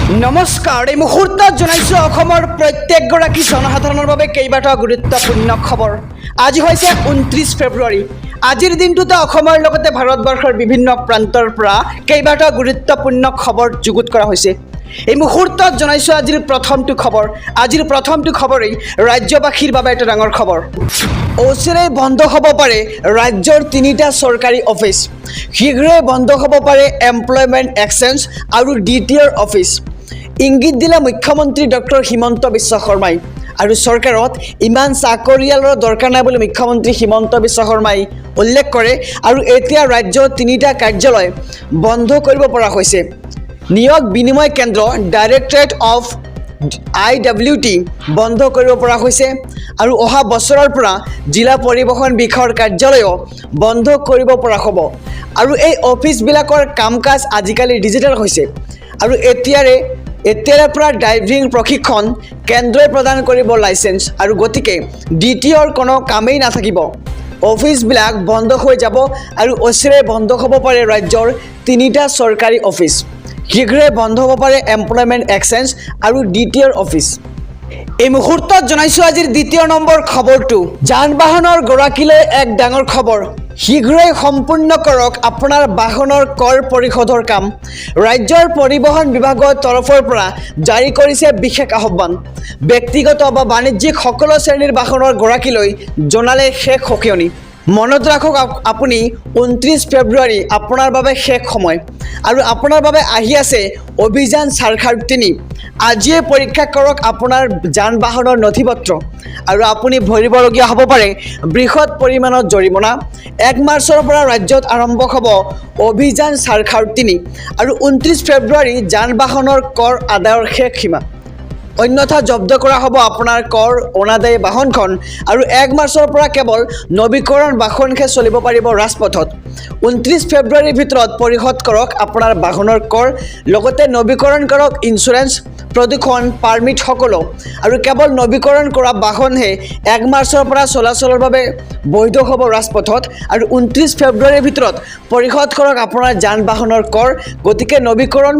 নমস্কাৰ এই মুহূৰ্তত জনাইছোঁ অসমৰ প্ৰত্যেকগৰাকী জনসাধাৰণৰ বাবে কেইবাটাও গুৰুত্বপূৰ্ণ খবৰ। আজি হৈছে 29 ফেব্ৰুৱাৰী। আজিৰ দিনটোতে অসমৰ লগতে ভাৰতবৰ্ষৰ বিভিন্ন প্ৰান্তৰ পৰা কেইবাটাও গুৰুত্বপূৰ্ণ খবৰ যুগুত কৰা হৈছে। এই মুহূৰ্তত জনাইছোঁ আজিৰ প্ৰথমটো খবৰেই ৰাজ্যবাসীৰ বাবে এটা ডাঙৰ খবৰ। অচিৰেই বন্ধ হ'ব পাৰে ৰাজ্যৰ 3টা চৰকাৰী অফিচ। শীঘ্ৰেই বন্ধ হ'ব পাৰে এমপ্লয়মেণ্ট এক্সচেঞ্জ আৰু DTR অফিচ। ইংগিত দিলে মুখ্যমন্ত্ৰী ডক্টৰ হিমন্ত বিশ্ব শৰ্মাই। আৰু চৰকাৰত ইমান চাকৰিয়ালৰ দৰকাৰ নাই বুলি মুখ্যমন্ত্ৰী হিমন্ত বিশ্ব শৰ্মাই উল্লেখ কৰে। আৰু এতিয়া ৰাজ্যৰ 3টা কাৰ্যালয় বন্ধ কৰিব পৰা হৈছে। নিয়োগ বিনিময় কেন্দ্ৰ ডাইৰেক্টৰেট অফ IWT বন্ধ কৰিব পৰা হৈছে। আৰু অহা বছৰৰ পৰা জিলা পৰিবহণ বিষয়ৰ কাৰ্যালয়ো বন্ধ কৰিব পৰা হ'ব। আৰু এই অফিচবিলাকৰ কাম কাজ আজিকালি ডিজিটেল হৈছে। আৰু এতিয়াৰে পৰা ড্ৰাইভিং প্ৰশিক্ষণ কেন্দ্ৰই প্ৰদান কৰিব লাইচেঞ্চ। আৰু গতিকে DTR কোনো কামেই নাথাকিব। অফিচবিলাক বন্ধ হৈ যাব আৰু অচিৰেই বন্ধ হ'ব পাৰে ৰাজ্যৰ 3টা চৰকাৰী অফিচ। শীঘ্ৰেই বন্ধ হ'ব পাৰে এমপ্লয়মেণ্ট এক্সচেঞ্জ আৰু DTR অফিচ। এই মুহূৰ্তত জনাইছোঁ আজিৰ 2য় নম্বৰ খবৰটো যান বাহনৰ গৰাকীলৈ এক ডাঙৰ খবৰ। শীঘ্ৰেই সম্পূৰ্ণ কৰক আপোনাৰ বাহনৰ কৰ পৰিশোধৰ কাম। ৰাজ্যৰ পৰিবহণ বিভাগৰ তৰফৰ পৰা জাৰি কৰিছে বিশেষ আহ্বান। ব্যক্তিগত বা বাণিজ্যিক সকলো শ্ৰেণীৰ বাহনৰ গৰাকীলৈ জনালে শেষ সকিয়নি। মনত ৰাখক আপুনি 29 ফেব্ৰুৱাৰী আপোনাৰ বাবে শেষ সময়। আৰু আপোনাৰ বাবে আহি আছে অভিযান সাক্ষাৎ 3। আজিয়ে পৰীক্ষা কৰক আপোনাৰ যান বাহনৰ নথি পত্ৰ আৰু আপুনি ভৰিবলগীয়া হ'ব পাৰে বৃহৎ পৰিমাণৰ জৰিমনা। 1 মাৰ্চৰ পৰা ৰাজ্যত আৰম্ভ হ'ব অভিযান সাক্ষাৎ 3। আৰু 29 ফেব্ৰুৱাৰী যান বাহনৰ কৰ আদায়ৰ শেষ সীমা। অন্যথা জব্দ কৰা হ'ব আপোনাৰ কৰ অনাদায়ী বাহনখন। আৰু 1 মাৰ্চৰ পৰা কেৱল নৱীকৰণ বাহনহে চলিব পাৰিব ৰাজপথত। 29 ফেব্ৰুৱাৰীৰ ভিতৰত পৰিশোধ কৰক আপোনাৰ বাহনৰ কৰ। লগতে নৱীকৰণ কৰক ইঞ্চুৰেঞ্চ প্ৰদূষণ পাৰ্মিট সকলো। আৰু কেৱল নৱীকৰণ কৰা বাহনহে 1 মাৰ্চৰ পৰা চলাচলৰ বাবে বৈধ হ'ব ৰাজপথত। আৰু 29 ফেব্ৰুৱাৰীৰ ভিতৰত পৰিশোধ কৰক আপোনাৰ যান বাহনৰ কৰ। গতিকে নৱীকৰণ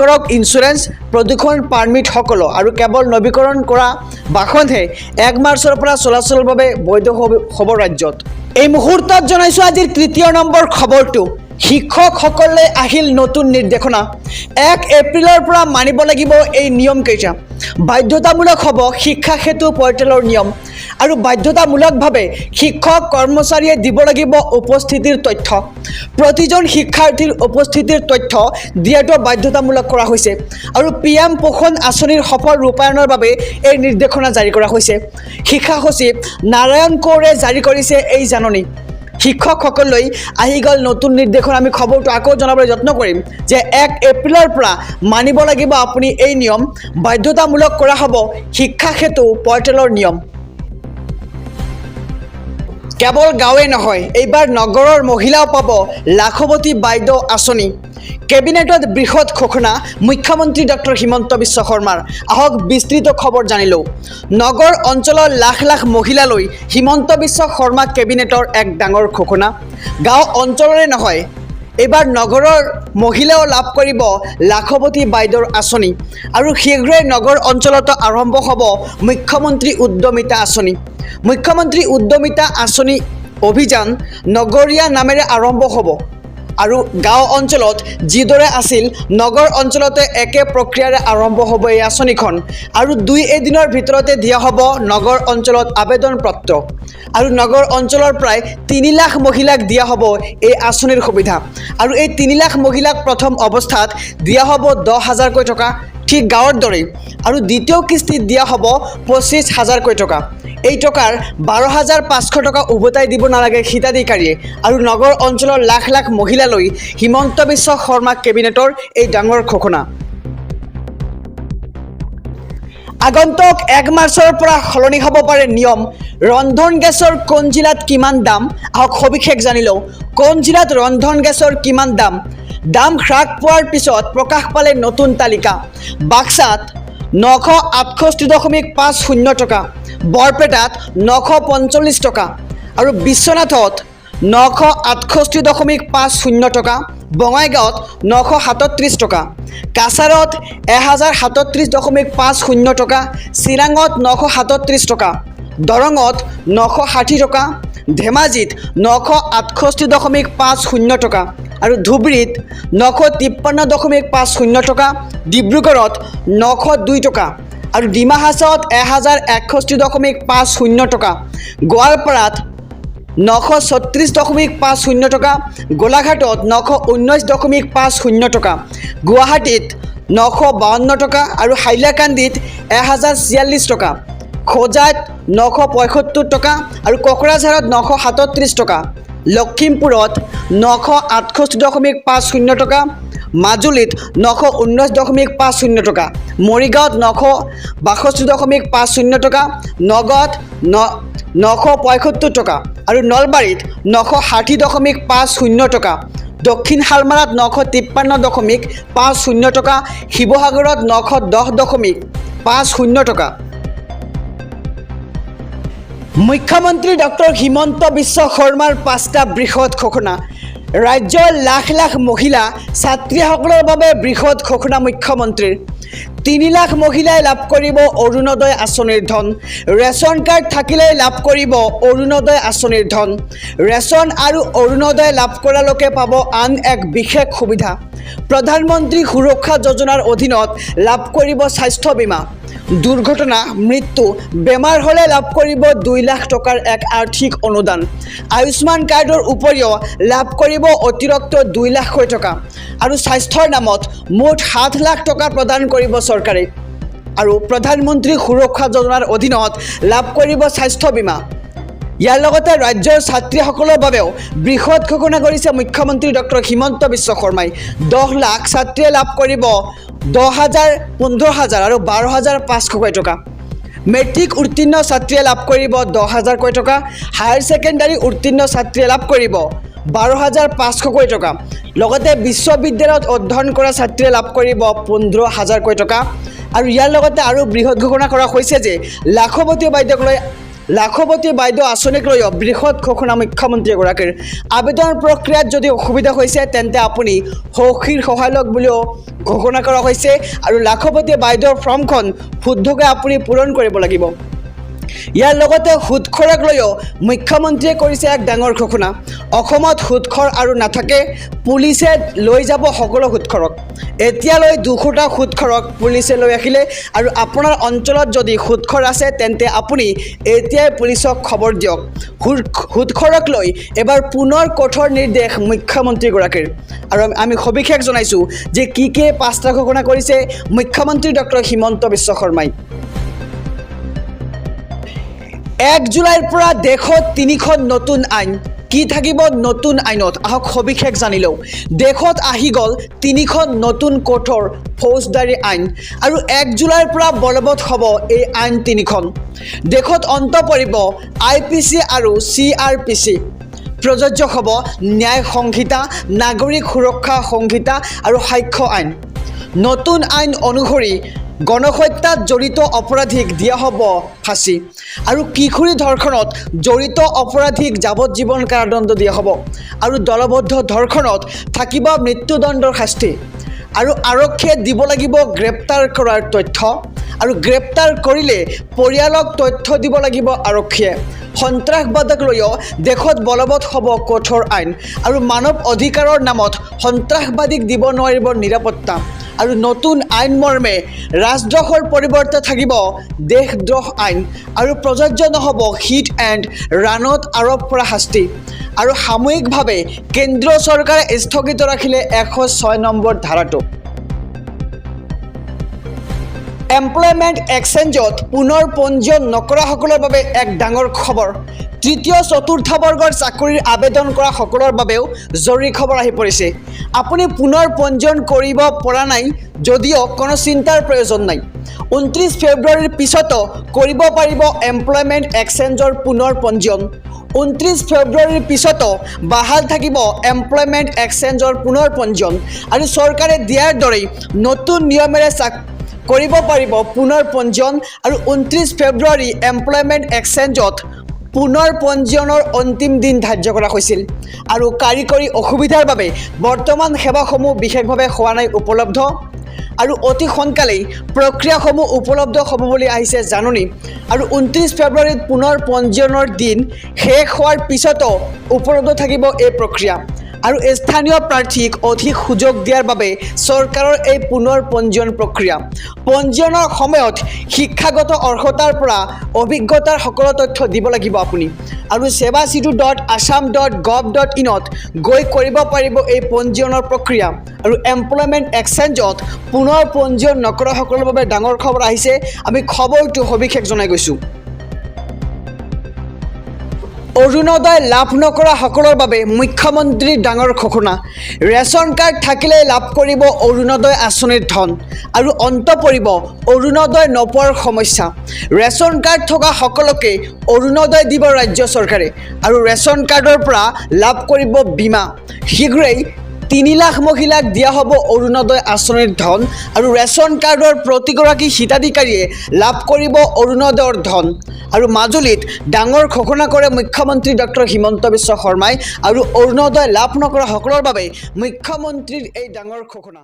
কৰক ইঞ্চুৰেঞ্চ প্ৰদূষণ পাৰ্মিট সকলো। আৰু কেৱল নৱীকৰণ কৰা বাহনহে 1 মাৰ্চৰ পৰা চলাচলৰ বাবে বৈধ হ'ব ৰাজ্যত। এই মুহূৰ্তত জনাইছোঁ আজিৰ 3য় নম্বৰ খবৰটো শিক্ষকসকলে আহিল নতুন নিৰ্দেশনা। 1 এপ্ৰিলৰ পৰা মানিব লাগিব এই নিয়মকেইটা। বাধ্যতামূলক হ'ব শিক্ষা সেতু পৰ্টেলৰ নিয়ম। আৰু বাধ্যতামূলকভাৱে শিক্ষক কৰ্মচাৰীয়ে দিব লাগিব উপস্থিতিৰ তথ্য। প্ৰতিজন শিক্ষাৰ্থীৰ উপস্থিতিৰ তথ্য দিয়াটো বাধ্যতামূলক কৰা হৈছে। আৰু PM পোষণ আঁচনিৰ সফল ৰূপায়ণৰ বাবে এই নিৰ্দেশনা জাৰি কৰা হৈছে। শিক্ষা সচিব নাৰায়ণ কৌৰে জাৰি কৰিছে এই জাননী। শিক্ষকসকললৈ আহি গ'ল নতুন নিৰ্দেশনা। আমি খবৰটো আকৌ জনাবলৈ যত্ন কৰিম যে 1 এপ্ৰিলৰ পৰা মানিব লাগিব আপুনি এই নিয়ম। বাধ্যতামূলক কৰা হ'ব শিক্ষা সেতু পৰ্টেলৰ নিয়ম। কেৱল গাঁৱে নহয়, এইবাৰ নগৰৰ মহিলাও পাব লাখপতি বাইদেউ আঁচনি। কেবিনেটত বৃহৎ ঘোষণা মুখ্যমন্ত্ৰী ডক্টৰ হিমন্ত বিশ্ব শৰ্মাৰ। আহক বিস্তৃত খবৰ জানি লওঁ। নগৰ অঞ্চলৰ লাখ লাখ মহিলালৈ হিমন্ত বিশ্ব শৰ্মা কেবিনেটৰ এক ডাঙৰ ঘোষণা। গাঁও অঞ্চলৰে নহয়, এইবাৰ নগৰৰ মহিলাও লাভ কৰিব লাখপতি বাইদেউৰ আঁচনি। আৰু শীঘ্ৰেই নগৰ অঞ্চলতো আৰম্ভ হ'ব মুখ্যমন্ত্ৰী উদ্যমিতা আঁচনি। মুখ্যমন্ত্ৰী উদ্যমিতা আঁচনি অভিযান নগৰীয়া নামেৰে আৰম্ভ হ'ব। আৰু গাঁও অঞ্চলত যিদৰে আছিল নগৰ অঞ্চলতে একে প্ৰক্ৰিয়াৰে আৰম্ভ হ'ব এই আঁচনিখন। আৰু 2 দিনৰ ভিতৰতে দিয়া হ'ব নগৰ অঞ্চলত আবেদন পত্ৰ। আৰু নগৰ অঞ্চলৰ প্ৰায় 3 লাখ মহিলাক দিয়া হ'ব এই আঁচনিৰ সুবিধা। আৰু এই 3 লাখ মহিলাক প্ৰথম অৱস্থাত দিয়া হ'ব 10,000কৈ টকা, ঠিক গাঁৱৰ দৰেই। আৰু দ্বিতীয় কিস্তিত দিয়া হ'ব 25,000কৈ টকা। এই টকাৰ 12,500 টকা উভতাই দিব নালাগে হিতাধিকাৰীয়ে। আৰু নগৰ অঞ্চলৰ লাখ লাখ মহিলালৈ হিমন্ত বিশ্ব শৰ্মা কেবিনেটৰ এই ডাঙৰ ঘোষণা। আগন্তুক 1 মাৰ্চৰ পৰা সলনি হ'ব পাৰে নিয়ম। ৰন্ধন গেছৰ কোন জিলাত কিমান দাম, আহক সবিশেষ জানি লওঁ। কোন জিলাত ৰন্ধন গেছৰ কিমান দাম হ্ৰাস পোৱাৰ পিছত প্ৰকাশ পালে নতুন তালিকা। বাক্সাত 968.50 টকা, বৰপেটাত 945 টকা, আৰু বিশ্বনাথত 968.50 টকা, বঙাইগাঁৱত 937 টকা, কাছাৰত 1037.50 টকা, চিৰাঙত 937 টকা, দৰঙত 960 টকা, ধেমাজিত 968.50 টকা আৰু ধুবুৰীত 953.50 টকা, ডিব্ৰুগড়ত 902 টকা আৰু ডিমা হাছাওত 1061.50 টকা, গোৱালপাৰাত 936.50 টকা, গোলাঘাটত 919.50 টকা, গুৱাহাটীত 952 টকা আৰু হাইলাকান্দিত 1046 টকা, খোজাত 975 টকা আৰু কোকৰাঝাৰত 937 টকা, লখিমপুৰত 968.50 টকা, মাজুলীত 919.50 টকা, মৰিগাঁৱত 962.50 টকা, নগাঁৱত 975 টকা আৰু নলবাৰীত 960.50 টকা, দক্ষিণ শালমাৰাত 953.50 টকা, শিৱসাগৰত 910.50 টকা। মুখ্যমন্ত্ৰী ডক্টৰ হিমন্ত বিশ্ব শৰ্মাৰ 5টা বৃহৎ ঘোষণা। ৰাজ্যৰ লাখ লাখ মহিলা ছাত্ৰীসকলৰ বাবে বৃহৎ ঘোষণা মুখ্যমন্ত্ৰীৰ। 3 লাখ মহিলাই লাভ কৰিব অৰুণোদয় আঁচনিৰ ধন। ৰেচন কাৰ্ড থাকিলেই লাভ কৰিব অৰুণোদয় আঁচনিৰ ধন। ৰেচন আৰু অৰুণোদয় লাভ কৰা লোকে পাব আন এক বিশেষ সুবিধা। প্ৰধানমন্ত্ৰী সুৰক্ষা যোজনাৰ অধীনত লাভ কৰিব স্বাস্থ্য বীমা। দুৰ্ঘটনা, মৃত্যু, বেমাৰ হ'লে লাভ কৰিব 2 লাখ টকাৰ এক আৰ্থিক অনুদান। আয়ুষ্মান কাৰ্ডৰ উপৰিও লাভ কৰিব অতিৰিক্ত 2 লাখ টকা আৰু স্বাস্থ্যৰ নামত মুঠ 7 লাখ টকা প্ৰদান কৰিব চৰকাৰে। আৰু প্ৰধানমন্ত্ৰী সুৰক্ষা যোজনাৰ অধীনত লাভ কৰিব স্বাস্থ্য বীমা। ইয়াৰ লগতে ৰাজ্যৰ ছাত্ৰীসকলৰ বাবেও বৃহৎ ঘোষণা কৰিছে মুখ্যমন্ত্ৰী ডক্টৰ হিমন্ত বিশ্ব শৰ্মাই। 10 লাখ ছাত্ৰীয়ে লাভ কৰিব 10,000, 15,000 আৰু 12,500 টকা। মেট্ৰিক উত্তীৰ্ণ ছাত্ৰীয়ে লাভ কৰিব 10,000 টকা। হায়াৰ ছেকেণ্ডাৰী উত্তীৰ্ণ ছাত্ৰীয়ে লাভ কৰিব 12,500 টকা। লগতে বিশ্ববিদ্যালয়ত অধ্যয়ন কৰা ছাত্ৰীয়ে লাভ কৰিব 15,000 টকা। আৰু ইয়াৰ লগতে আৰু বৃহৎ ঘোষণা কৰা হৈছে যে লাখপতি বাইদেউ আঁচনিক লৈও বৃহৎ ঘোষণা মুখ্যমন্ত্ৰীগৰাকীৰ। আবেদন প্ৰক্ৰিয়াত যদি অসুবিধা হৈছে তেন্তে আপুনি সখীৰ সহায় লওক বুলিও ঘোষণা কৰা হৈছে। আৰু লাখপতি বাইদেউৰ ফৰ্মখন শুদ্ধকৈ আপুনি পূৰণ কৰিব লাগিব। ইয়াৰ লগতে সুদখৰক লৈও মুখ্যমন্ত্ৰীয়ে কৰিছে এক ডাঙৰ ঘোষণা। অসমত সুদখৰ আৰু নাথাকে, পুলিচে লৈ যাব সকলো সুদখৰক। এতিয়ালৈ 200টা সুদখৰক পুলিচে লৈ আহিলে আৰু আপোনাৰ অঞ্চলত যদি সুদখৰ আছে তেন্তে আপুনি এতিয়াই পুলিচক খবৰ দিয়ক। সুদখৰক লৈ এবাৰ পুনৰ কঠোৰ নিৰ্দেশ মুখ্যমন্ত্ৰীগৰাকীৰ। আৰু আমি সবিশেষ জনাইছোঁ যে কি 5টা ঘোষণা কৰিছে মুখ্যমন্ত্ৰী ডক্টৰ হিমন্ত বিশ্ব শৰ্মাই। 1 জুলাইৰ পৰা দেশত 3খন নতুন আইন। কি থাকিব নতুন আইনত, আহক সবিশেষ জানি লওঁ। দেশত আহি গ'ল 3খন নতুন কঠোৰ ফৌজদাৰী আইন আৰু 1 জুলাইৰ পৰা বলবৎ হ'ব এই আইন 3খন। দেশত অন্ত পৰিব IPC আৰু CRPC। প্ৰযোজ্য হ'ব ন্যায় সংহিতা, নাগৰিক সুৰক্ষা সংহিতা আৰু সাক্ষ্য আইন। নতুন আইন অনুসৰি গণহত্যাত জড়িত অপৰাধীক দিয়া হ'ব ফাঁচী আৰু কিশোৰী ধৰ্ষণত জড়িত অপৰাধীক যাৱজ্জীৱন কাৰাদণ্ড দিয়া হ'ব আৰু দলবদ্ধ ধৰ্ষণত থাকিব মৃত্যুদণ্ডৰ শাস্তি। আৰু আৰক্ষীয়ে দিব লাগিব গ্ৰেপ্তাৰ কৰাৰ তথ্য আৰু গ্ৰেপ্তাৰ কৰিলে পৰিয়ালক তথ্য দিব লাগিব আৰক্ষীয়ে। সন্ত্ৰাসবাদক লৈও দেশত বলবৎ হ'ব কঠোৰ আইন আৰু মানৱ অধিকাৰৰ নামত সন্ত্ৰাসবাদীক দিব নোৱাৰিব নিৰাপত্তা। আৰু নতুন আইন মৰ্মে ৰাজদ্ৰোহৰ পৰিৱৰ্তে থাকিব দেশদ্ৰোহ আইন আৰু প্ৰযোজ্য নহ'ব হিট এণ্ড ৰাণত আৰোপ কৰা শাস্তি। আৰু সাময়িকভাৱে কেন্দ্ৰীয় চৰকাৰে স্থগিত ৰাখিলে 106 নম্বৰ ধাৰাটো। এমপ্লয়মেণ্ট এক্সচেঞ্জত পুনৰ পঞ্জীয়ন নকৰাসকলৰ বাবে এক ডাঙৰ খবৰ। তৃতীয় চতুৰ্থ বৰ্গৰ চাকৰিৰ আবেদন কৰা সকলৰ বাবেও জৰুৰী খবৰ আহি পৰিছে। আপুনি পুনৰ পঞ্জীয়ন কৰিব পৰা নাই যদিও কোনো চিন্তাৰ প্ৰয়োজন নাই। 29 ফেব্ৰুৱাৰীৰ পিছতো কৰিব পাৰিব এমপ্লয়মেণ্ট এক্সচেঞ্জৰ পুনৰ পঞ্জীয়ন। 29 ফেব্ৰুৱাৰীৰ পিছতো বাহাল থাকিব এমপ্লয়মেণ্ট এক্সচেঞ্জৰ পুনৰ পঞ্জীয়ন আৰু চৰকাৰে দিয়াৰ দৰেই নতুন নিয়মেৰে কৰিব পাৰিব পুনৰ পঞ্জীয়ন। আৰু 29 ফেব্ৰুৱাৰী এমপ্লয়মেণ্ট এক্সচেঞ্জত পুনৰ পঞ্জীয়নৰ অন্তিম দিন ধাৰ্য কৰা হৈছিল আৰু কাৰিকৰী অসুবিধাৰ বাবে বৰ্তমান সেৱাসমূহ বিশেষভাৱে হোৱা নাই উপলব্ধ আৰু অতি সোনকালেই প্ৰক্ৰিয়াসমূহ উপলব্ধ হ'ব বুলি আহিছে জাননী আৰু 29 ফেব্ৰুৱাৰীত পুনৰ পঞ্জীয়নৰ দিন শেষ হোৱাৰ পিছতো উপলব্ধ থাকিব এই প্ৰক্ৰিয়া আৰু স্থানীয় প্ৰাৰ্থীক অধিক সুযোগ দিয়াৰ বাবে চৰকাৰৰ এই পুনৰ পঞ্জীয়ন প্ৰক্ৰিয়া পঞ্জীয়নৰ সময়ত শিক্ষাগত অৰ্হতাৰ পৰা অভিজ্ঞতাৰ সকলো তথ্য দিব লাগিব আপুনি আৰু sewasetu.assam.gov.in ত গৈ কৰিব পাৰিব এই পঞ্জীয়নৰ প্ৰক্ৰিয়া আৰু এমপ্লয়মেণ্ট এক্সচেঞ্জত পুনৰ পঞ্জীয়ন নকৰা সকলৰ বাবে ডাঙৰ খবৰ আহিছে আমি খবৰটো সবিশেষ জনাই গৈছোঁ অৰুণোদয় লাভ নকৰা সকলৰ বাবে মুখ্যমন্ত্ৰীৰ ডাঙৰ ঘোষণা ৰেচন কাৰ্ড থাকিলে লাভ কৰিব অৰুণোদয় আঁচনিৰ ধন আৰু অন্ত পৰিব অৰুণোদয় নোপোৱাৰ সমস্যা ৰেচন কাৰ্ড থকা সকলোকে অৰুণোদয় দিব ৰাজ্য চৰকাৰে আৰু ৰেচন কাৰ্ডৰ পৰা লাভ কৰিব বীমা শীঘ্ৰেই 3 লাখ মহিলাক দিয়া হ'ব অৰুণোদয় আঁচনিৰ ধন আৰু ৰেচন কাৰ্ডৰ প্ৰতিগৰাকী হিতাধিকাৰীয়ে লাভ কৰিব অৰুণোদয়ৰ ধন আৰু মাজুলীত ডাঙৰ ঘোষণা কৰে মুখ্যমন্ত্ৰী ডক্টৰ হিমন্ত বিশ্ব শৰ্মাই আৰু অৰুণোদয় লাভ নকৰা সকলৰ বাবে মুখ্যমন্ত্ৰীৰ এই ডাঙৰ ঘোষণা